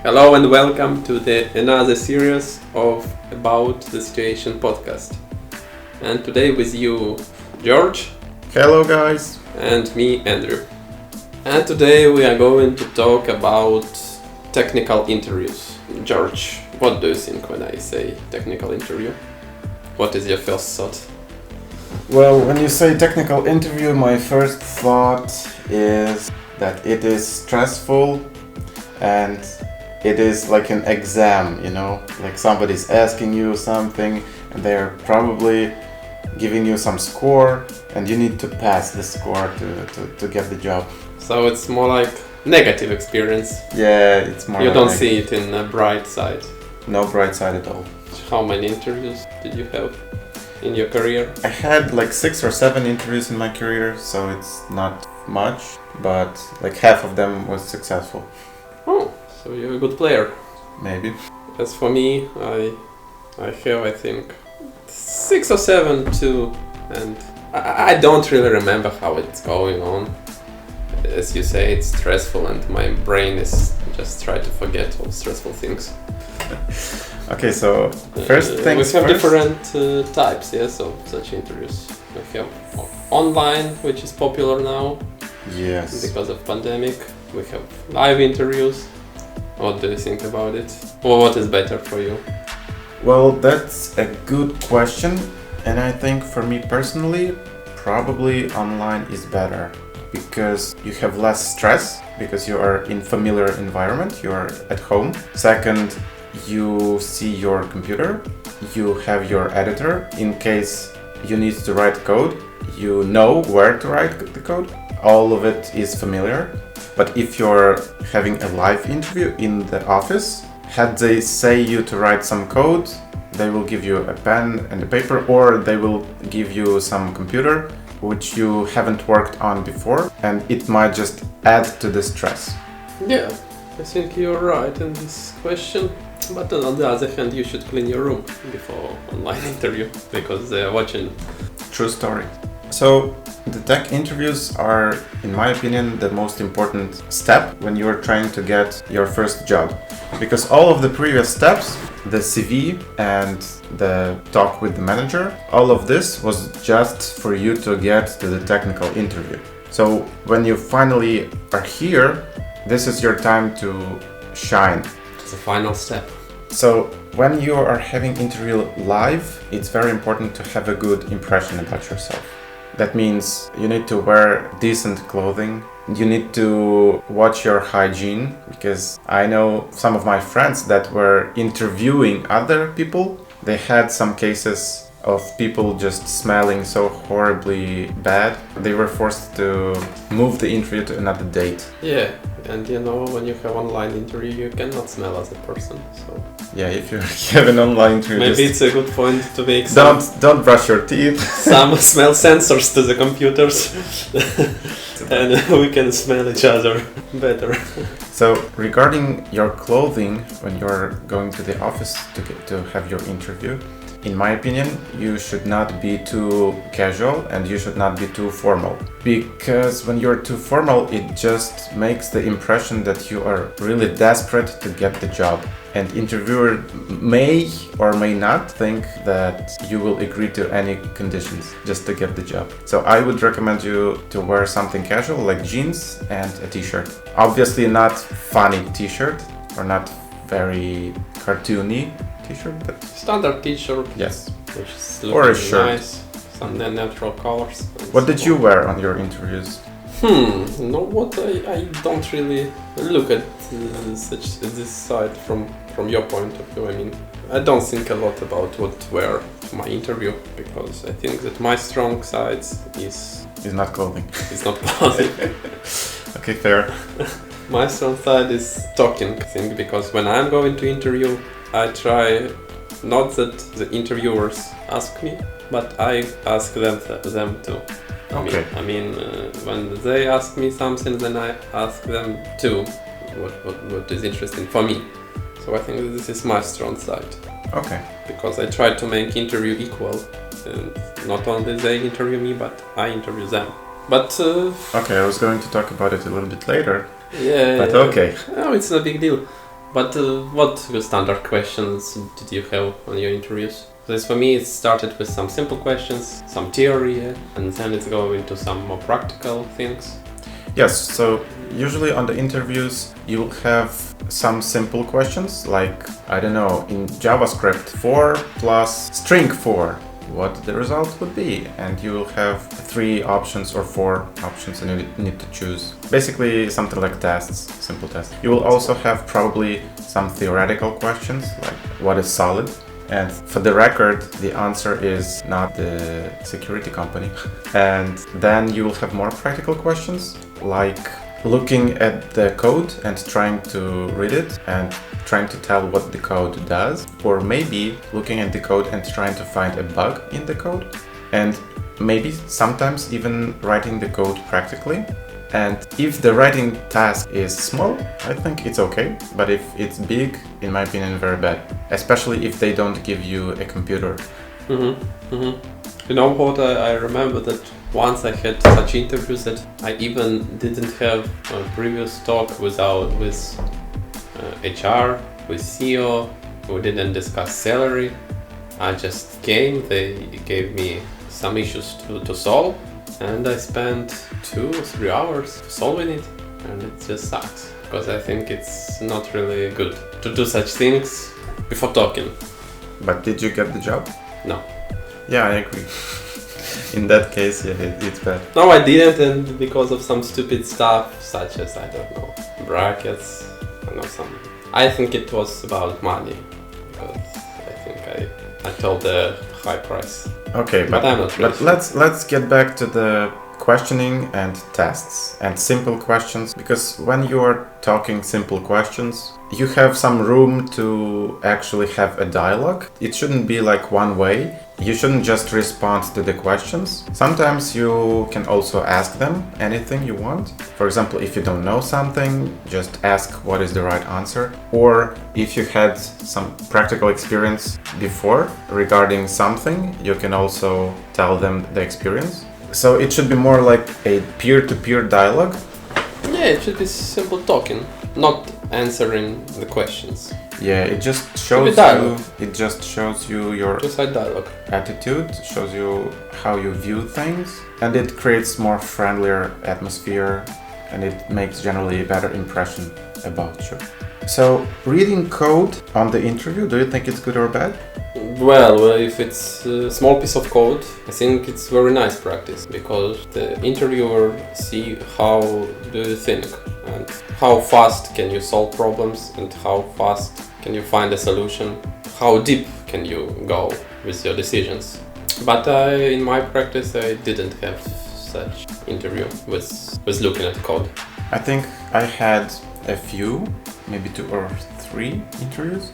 Hello and welcome to another series of About the Situation podcast. And today with you, George. Hello guys. And me, Andrew. And today we are going to talk about technical interviews. George, what do you think when I say technical interview? What is your first thought? Well, when you say technical interview, my first thought is that it is stressful and it is like an exam, like somebody's asking you something and they're probably giving you some score and you need to pass the score to get the job. So it's more like negative experience. Yeah, it's more. You like don't see it in a bright side. No bright side at all. How many interviews did you have in your career? I had like 6 or 7 interviews in my career, so it's not much, but like half of them was successful. Oh, so you're a good player. Maybe. As for me, I have, I think, 6 or 7 too, and I don't really remember how it's going on. As you say, it's stressful and my brain is just trying to forget all stressful things. Okay, so first things we have first. different types, yes, of such interviews. We have online, which is popular now. Yes. Because of pandemic. We have live interviews. What do you think about it? Or what is better for you? Well, that's a good question, and I think for me personally, probably online is better because you have less stress because you are in familiar environment, you are at home. Second, you see your computer, you have your editor. In case you need to write code, you know where to write the code. All of it is familiar. But if you're having a live interview in the office, had they say you to write some code, they will give you a pen and a paper, or they will give you some computer which you haven't worked on before, and it might just add to the stress. Yeah, I think you're right in this question. But on the other hand, you should clean your room before online interview because they are watching. True story. So the tech interviews are, in my opinion, the most important step when you're trying to get your first job. Because all of the previous steps, the CV and the talk with the manager, all of this was just for you to get to the technical interview. So when you finally are here, this is your time to shine. It's the final step. So when you are having interview live, it's very important to have a good impression about yourself. That means you need to wear decent clothing. You need to watch your hygiene, because I know some of my friends that were interviewing other people. They had some cases of people just smelling so horribly bad. They were forced to move the interview to another date. Yeah, and when you have online interview, you cannot smell as a person. So yeah, if you have an online interview, maybe it's a good point to make don't brush your teeth. Some smell sensors to the computers, and we can smell each other better. So regarding your clothing when you're going to the office to have your interview, in my opinion, you should not be too casual and you should not be too formal. Because when you're too formal, it just makes the impression that you are really desperate to get the job. And interviewer may or may not think that you will agree to any conditions just to get the job. So I would recommend you to wear something casual like jeans and a t-shirt. Obviously not funny t-shirt or not very cartoony t-shirt, but standard t-shirt. Yes. Which is or a shirt. Nice. Some natural colors. What did you wear on your interviews? I don't really look at this side from your point of view. I mean, I don't think a lot about what to wear to my interview because I think that my strong side is not clothing. It's not clothing. Okay, fair. My strong side is talking, I think, because when I'm going to interview, I try not that the interviewers ask me, but I ask them too. Okay. I mean, when they ask me something, then I ask them too. What is interesting for me? So I think that this is my strong side. Okay. Because I try to make interview equal, and not only they interview me, but I interview them. But okay, I was going to talk about it a little bit later. Yeah. But okay. No, it's no big deal. But what standard questions did you have on your interviews? This for me, it started with some simple questions, some theory, and then it's going into some more practical things. Yes, so usually on the interviews you will have some simple questions like, I don't know, in JavaScript 4 plus string 4, what the result would be, and you will have 3 options or 4 options and you need to choose. Basically something like tests, simple tests. You will also have probably some theoretical questions like what is solid? And for the record, the answer is not the security company. And then you will have more practical questions, like looking at the code and trying to read it and trying to tell what the code does. Or maybe looking at the code and trying to find a bug in the code. And maybe sometimes even writing the code practically. And if the writing task is small, I think it's okay. But if it's big, in my opinion, very bad. Especially if they don't give you a computer. You know what? I remember that once I had such interviews that I even didn't have a previous talk with HR, with CEO. We didn't discuss salary. I just came. They gave me some issues to solve. And I spent 2 or 3 hours solving it, and it just sucks because I think it's not really good to do such things before talking. But did you get the job? No. Yeah, I agree. In that case, yeah, it's bad. No, I didn't, and because of some stupid stuff such as, I don't know, brackets, I think it was about money because I think I told the high price. Okay, but I'm not really but let's get back to the questioning and tests and simple questions, because when you are talking simple questions, you have some room to actually have a dialogue. It shouldn't be like one way. You shouldn't just respond to the questions. Sometimes you can also ask them anything you want. For example, if you don't know something, just ask what is the right answer. Or if you had some practical experience before regarding something, you can also tell them the experience. So it should be more like a peer-to-peer dialogue. Yeah, it should be simple talking, not answering the questions. Yeah, it just shows dialogue. you. It just shows you your Just like dialogue. attitude, shows you how you view things, and it creates more friendlier atmosphere, and it makes generally a better impression about you. So, reading code on the interview, do you think it's good or bad? Well, if it's a small piece of code, I think it's very nice practice because the interviewer see how do you think and how fast can you solve problems and how fast can you find a solution, how deep can you go with your decisions. But in my practice, I didn't have such interview with looking at code. I think I had a few, maybe 2 or 3 interviews.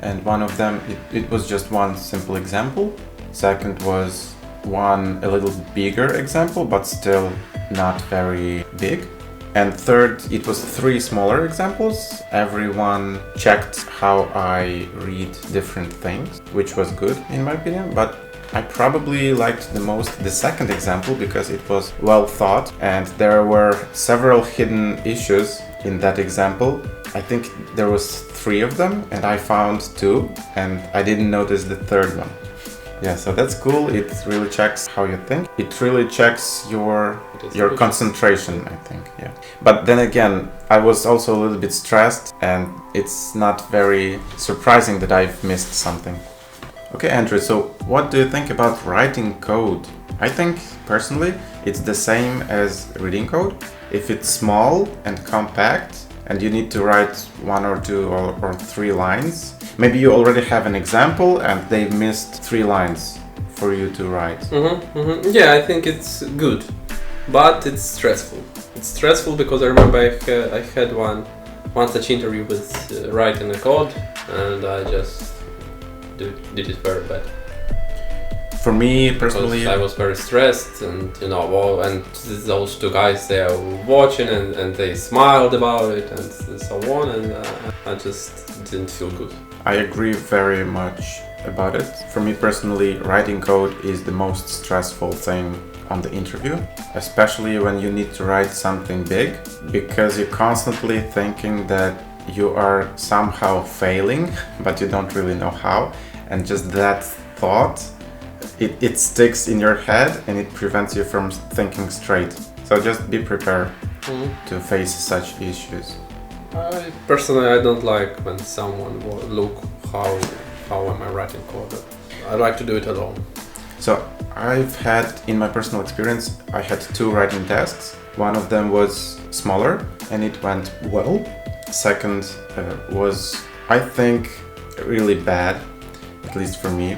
And one of them, it was just one simple example. Second was one a little bigger example, but still not very big. And third, it was 3 smaller examples. Everyone checked how I read different things, which was good in my opinion. But I probably liked the most the second example because it was well thought and there were several hidden issues in that example. I think there was 3 of them and I found 2 and I didn't notice the third one. Yeah, so that's cool. It really checks how you think. It really checks your concentration, I think. Yeah. But then again, I was also a little bit stressed and it's not very surprising that I've missed something. Okay, Andrew, so what do you think about writing code? I think personally it's the same as reading code. If it's small and compact and you need to write 1 or 2 or 3 lines, maybe you already have an example and they've missed 3 lines for you to write. Yeah, I think it's good, but it's stressful. It's stressful because I remember I had one such interview with writing a code and I just did it very bad. For me personally, because I was very stressed and and those 2 guys they are watching and they smiled about it and so on and I just didn't feel good. I agree very much about it. For me personally, writing code is the most stressful thing on the interview, especially when you need to write something big, because you're constantly thinking that you are somehow failing, but you don't really know how, and just that thought, it sticks in your head and it prevents you from thinking straight. So just be prepared to face such issues. Personally, I don't like when someone will look how am I writing code. I like to do it alone. So I've had, in my personal experience, I had 2 writing tasks. One of them was smaller and it went well. Second was, I think, really bad, at least for me.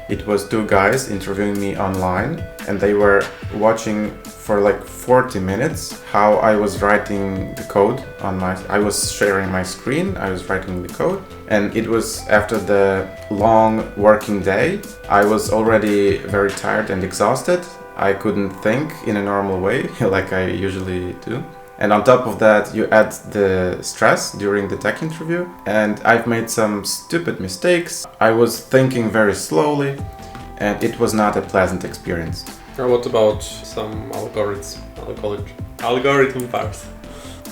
It was 2 guys interviewing me online, and they were watching for like 40 minutes how I was writing the code I was sharing my screen, I was writing the code, and it was after the long working day. I was already very tired and exhausted. I couldn't think in a normal way like I usually do. And on top of that, you add the stress during the tech interview, and I've made some stupid mistakes. I was thinking very slowly, and it was not a pleasant experience. What about some algorithm parts?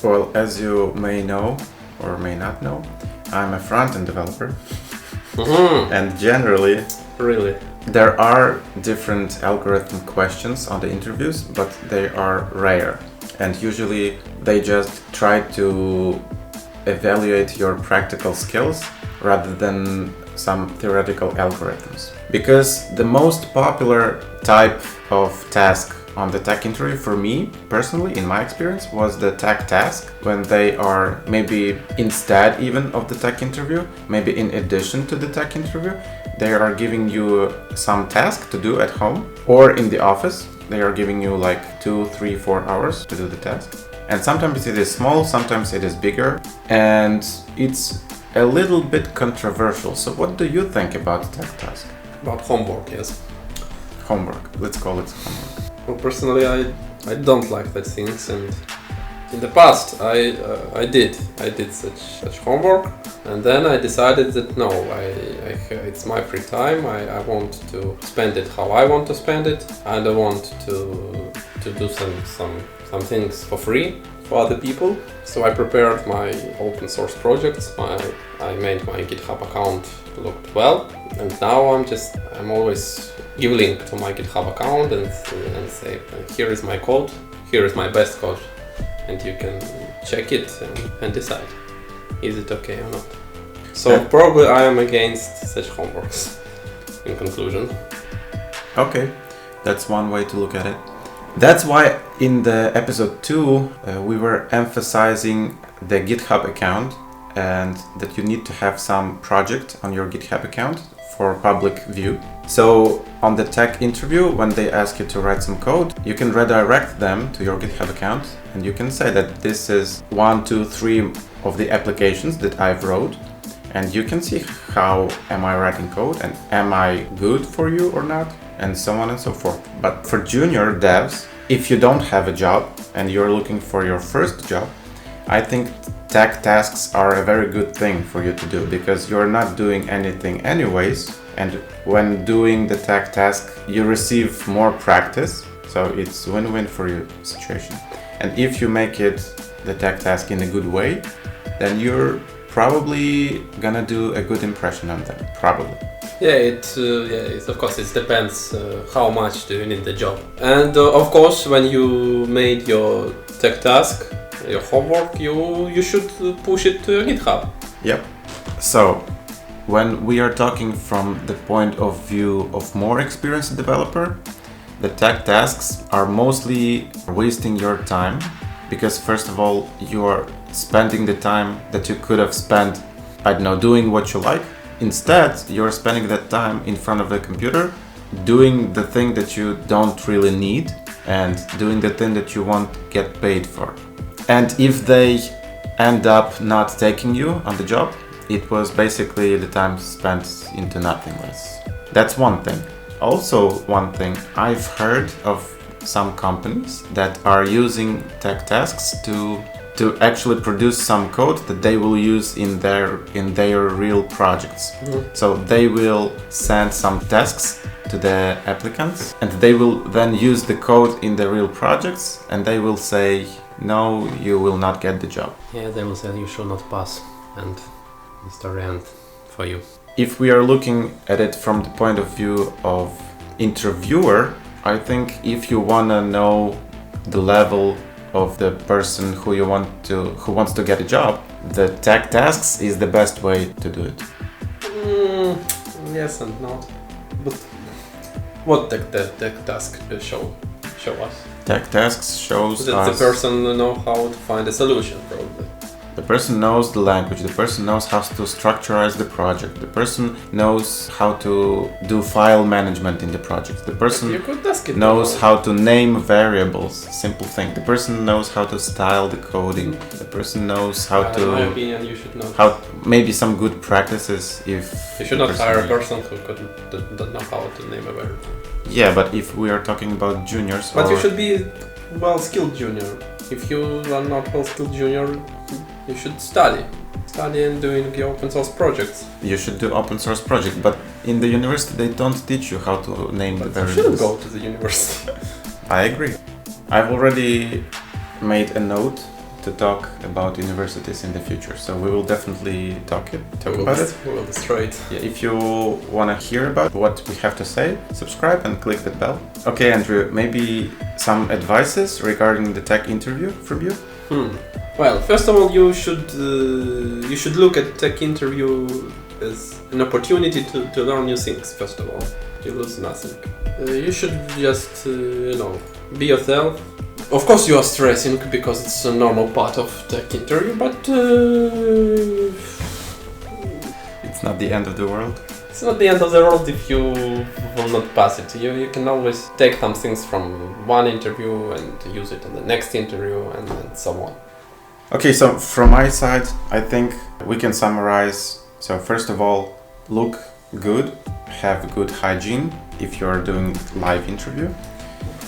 Well, as you may know or may not know, I'm a front-end developer, and generally, really, there are different algorithm questions on the interviews, but they are rare. And usually they just try to evaluate your practical skills rather than some theoretical algorithms. Because the most popular type of task on the tech interview for me, personally, in my experience, was the tech task, when they are maybe instead even of the tech interview, maybe in addition to the tech interview, they are giving you some task to do at home or in the office. They are giving you like 2, 3, 4 hours to do the task. And sometimes it is small, sometimes it is bigger, and it's a little bit controversial. So what do you think about the tech task? About homework, yes. Homework, let's call it homework. Well, personally, I don't like that things, and in the past I did such homework, and then I decided that no, it's my free time. I want to spend it how I want to spend it. I don't want to do some things for free for other people. So I prepared my open source projects. I made my GitHub account looked well, and now I'm always give link to my GitHub account and say here is my code, here is my best code, and you can check it and decide is it okay or not. So probably I am against such homeworks in conclusion. Okay, that's one way to look at it. That's why in the episode 2 we were emphasizing the GitHub account and that you need to have some project on your GitHub account for public view. So on the tech interview, when they ask you to write some code, you can redirect them to your GitHub account and you can say that this is 1, 2, 3 of the applications that I've wrote, and you can see how am I writing code and am I good for you or not, and so on and so forth. But for junior devs, if you don't have a job and you're looking for your first job, I think tech tasks are a very good thing for you to do, because you're not doing anything anyways, and when doing the tech task you receive more practice, so it's win-win for your situation. And if you make it the tech task in a good way, then you're probably gonna do a good impression on them, probably. It's of course it depends how much do you need the job, and of course when you made your tech task, your homework, you should push it to your GitHub. Yep. So when we are talking from the point of view of more experienced developer, the tech tasks are mostly wasting your time, because first of all you are spending the time that you could have spent, I don't know, doing what you like. Instead, you're spending that time in front of the computer doing the thing that you don't really need and doing the thing that you won't get paid for. And if they end up not taking you on the job, it was basically the time spent into nothingness. That's one thing. Also, one thing, I've heard of some companies that are using tech tasks to actually produce some code that they will use in their real projects. So they will send some tasks to the applicants and they will then use the code in the real projects, and they will say no, you will not get the job. Yeah, they will say you should not pass. and the story end for you. If we are looking at it from the point of view of interviewer, I think if you wanna know the level of the person who wants to get a job, the tech tasks is the best way to do it. Yes and no. But what tech task show us? Tech tasks shows That us the person know how to find a solution, probably. the person knows the language, the person knows how to structurize the project, the person knows how to do file management in the project, the person You could ask it knows how to name variables, simple thing. The person knows how to style the coding, the person knows how In my to opinion, you should know. maybe some good practices if You should not the hire a person who doesn't know how to name a variable. Yeah, but if we are talking about juniors, But you should be well-skilled junior. If you are not well-skilled junior, you should study and doing the open source projects. you should do open source project, but in the university they don't teach you how to name the You variables. shouldn't go to the university. I agree. I've already made a note to talk about universities in the future, so we will definitely talk about it. We will destroy it. Yeah, if you want to hear about what we have to say, subscribe and click the bell. Okay, Andrew, maybe some advices regarding the tech interview from you? Well, first of all, you should look at tech interview as an opportunity to learn new things. First of all, you lose nothing. You should just be yourself. Of course, you are stressing because it's a normal part of tech interview, but It's not the end of the world. it's not the end of the world if you will not pass it. You can always take some things from one interview and use it in the next interview and so on. Okay, so from my side, I think we can summarize. So first of all, look good, have good hygiene if you're doing live interview.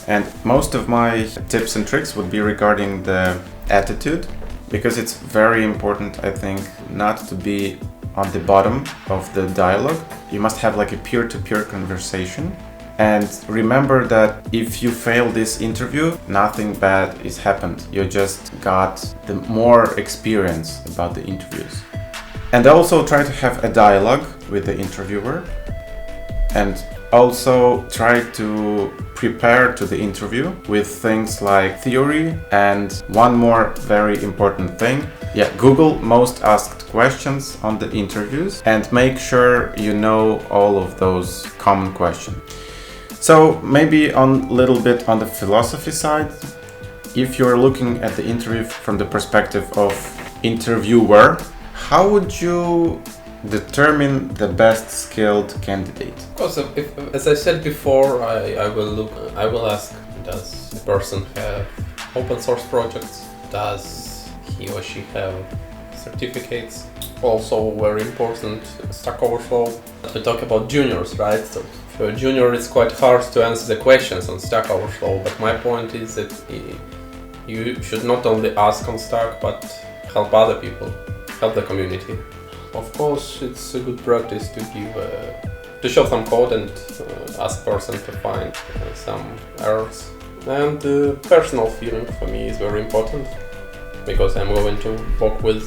And most of my tips and tricks would be regarding the attitude, because it's very important, I think, not to be on the bottom of the dialogue. You must have like a peer-to-peer conversation. And remember that if you fail this interview, nothing bad is happened. You just got the more experience about the interviews. And also try to have a dialogue with the interviewer. And also try to prepare to the interview with things like theory and one more very important thing. Yeah, Google most asked questions on the interviews and make sure you know all of those common questions. So maybe on little bit on the philosophy side, if you're looking at the interview from the perspective of interviewer, how would you determine the best skilled candidate? Of course, as I said before, I will ask, does the person have open source projects? Does he or she have certificates? Also very important, Stack Overflow. We talk about juniors, right? So for a junior it's quite hard to answer the questions on Stack Overflow, but my point is that you should not only ask on Stack, but help other people, help the community. Of course, it's a good practice to show some code and ask person to find some errors. And personal feeling for me is very important, because I'm going to work with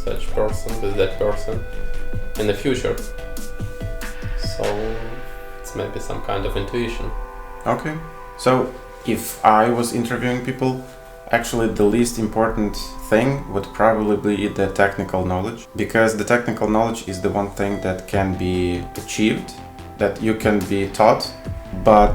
that person in the future. So it's maybe some kind of intuition. Okay, so if I was interviewing people, actually the least important thing would probably be the technical knowledge, because the technical knowledge is the one thing that can be achieved, that you can be taught, but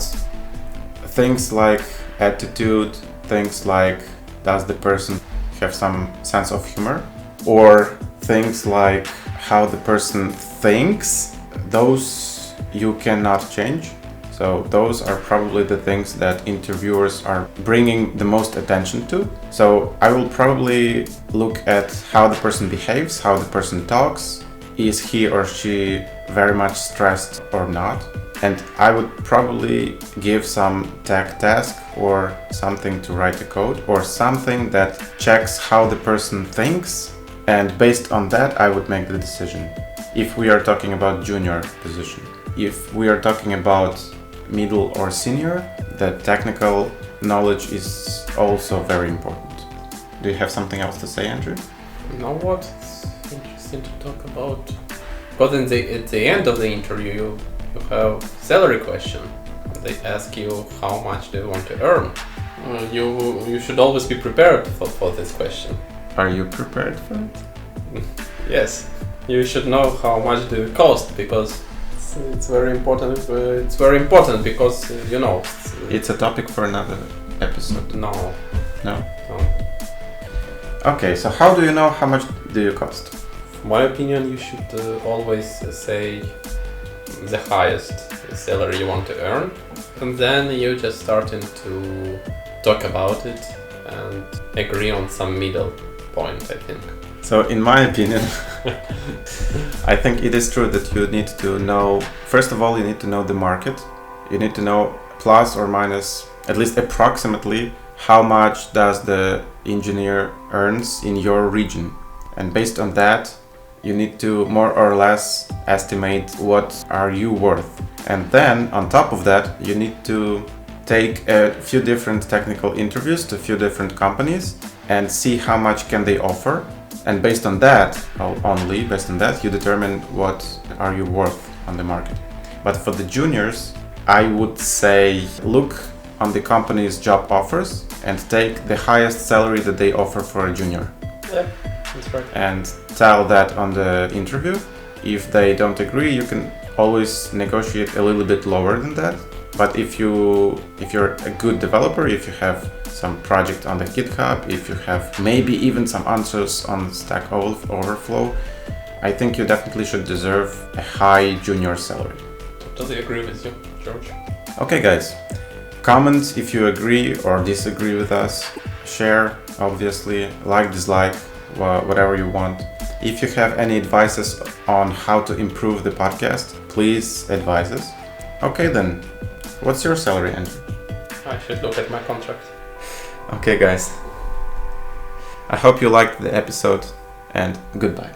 things like attitude, things like does the person have some sense of humor, or things like how the person thinks, those you cannot change. So those are probably the things that interviewers are bringing the most attention to. So I will probably look at how the person behaves, how the person talks, is he or she very much stressed or not. And I would probably give some tech task or something to write a code or something that checks how the person thinks. And based on that, I would make the decision. If we are talking about junior position, if we are talking about middle or senior, the technical knowledge is also very important. Do you have something else to say, Andrew? You know what? It's interesting to talk about. But at the end of the interview, you have salary question. They ask you how much do you want to earn. You should always be prepared for this question. Are you prepared for it? Yes, you should know how much do you cost, because it's very important. It's very important because It's a topic for another episode. No. No? Okay, so how do you know how much do you cost? In my opinion, you should always say the highest salary you want to earn, and then you just starting to talk about it and agree on some middle point, I think. So in my opinion, I think it is true that you need to know, first of all, you need to know the market. You need to know plus or minus, at least approximately, how much does the engineer earns in your region. And based on that, you need to more or less estimate what are you worth. And then on top of that, you need to take a few different technical interviews to a few different companies and see how much can they offer. And based on that, only based on that, you determine what are you worth on the market. But for the juniors, I would say look on the company's job offers and take the highest salary that they offer for a junior. Yeah, that's right. And tell that on the interview. If they don't agree, you can always negotiate a little bit lower than that. But if you're a good developer, if you have some project on the GitHub, if you have maybe even some answers on Stack Overflow, I think you definitely should deserve a high junior salary. Totally agree with you, George. Okay, guys. Comment if you agree or disagree with us. Share, obviously. Like, dislike, whatever you want. If you have any advices on how to improve the podcast, please advise us. Okay then, what's your salary, Andrew? I should look at my contract. Okay guys, I hope you liked the episode and goodbye.